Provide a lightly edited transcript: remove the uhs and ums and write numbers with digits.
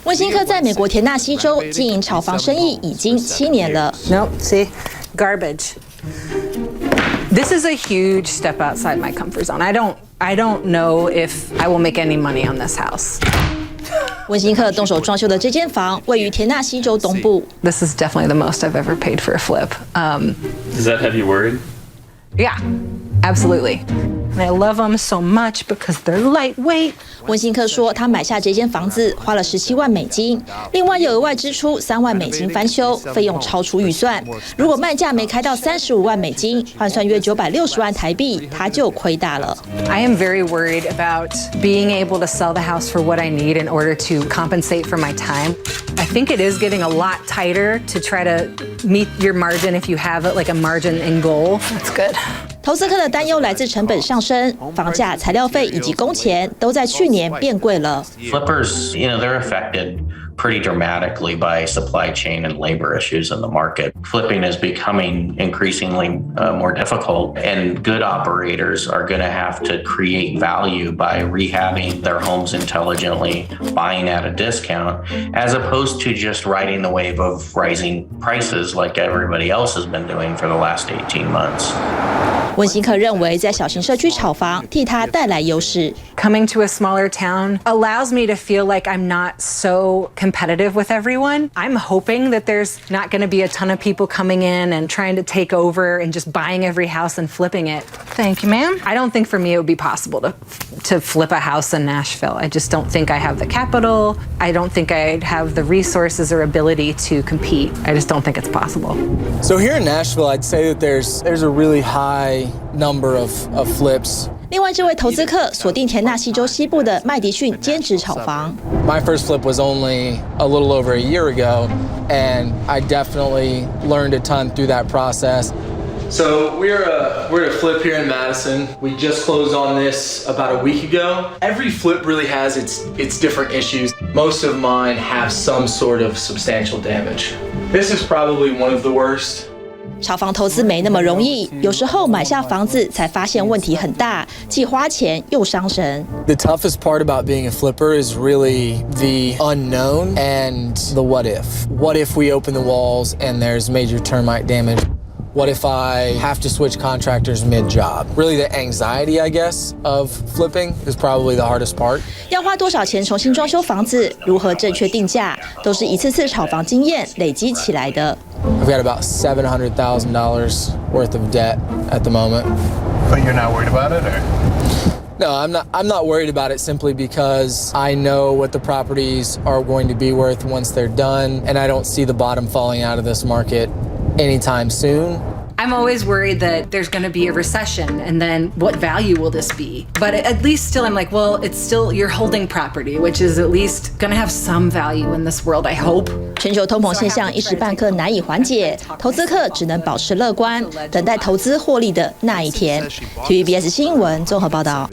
温馨客在美国田纳西州经营炒房生意已经7年了。Nope, see, garbage. This is a huge step outside my comfort zone. I don't know if I will make any money on this house. 温馨客动手装修的这间房位于田纳西州东部。This is definitely the most I've ever paid for a flip. Does that have you worried? Yeah, absolutely. And I love them so much because they're lightweight. 温馨客说，他买下这间房子花了17万美金，另外又额外支出3万美金翻修，费用超出预算。如果卖价没开到35万美金，换算约960万台币，他就亏大了。I am very worried about being able to sell the house for what I need in order to compensate for my time. I think it is getting a lot tighter to try to meet your margin if you have it like a margin in goal. That's good. 投资客的担忧来自成本上升，房价、材料费以及工钱都在去年变贵了。Flippers, they're affected pretty dramatically by supply chain and labor issues in the market. Flipping is becoming increasingly more difficult, and good operators are going to have to create value by rehabbing their homes intelligently, buying at a discount, as opposed to just riding the wave of rising prices like everybody else has been doing for the last 18 months. 温馨客认为，在小型社区炒房替他带来优势。Coming to a smaller town allows me to feel like I'm not so competitive with everyone. I'm hoping that there's not going to be a ton of people coming in and trying to take over and just buying every house and flipping it. Thank you, ma'am. I don't think for me it would be possible to flip a house in Nashville. I just don't think I have the capital. I don't think I'd have the resources or ability to compete. I just don't think it's possible. So here in Nashville, I'd say that there's a really high number of flips. 另外，这位投资客锁定田纳西州西部的麦迪逊兼职炒房。My first flip was only a little over a year ago, and I definitely learned a ton through that process. So we're at a flip here in Madison. We just closed on this about a week ago. Every flip really has its different issues. Most of mine have some sort of substantial damage. This is probably one of the worst. 炒房投资没那么容易，有时候买下房子才发现问题很大，既花钱又伤神。The toughest part about being a flipper is really the unknown and the what if. What if we open the walls and there's major termite damage? What if I have to switch contractors mid-job? Really, the anxiety, I guess, of flipping is probably the hardest part. 要花多少钱重新装修房子，如何正确定价，都是一次次炒房经验累积起来的。I've got about $700,000 worth of debt at the moment. But you're not worried about it, or? No, I'm not worried about it simply because I know what the properties are going to be worth once they're done, and I don't see the bottom falling out of this market anytime soon. I'm always worried that there's going to be a recession, and then what value will this be? But at least still I'm like, well, it's still you're holding property, which is at least going to have some value in this world, I hope. 全球通膨现象一时半刻难以缓解，投资客只能保持乐观，等待投资获利的那一天。TVBS 新闻综合报道。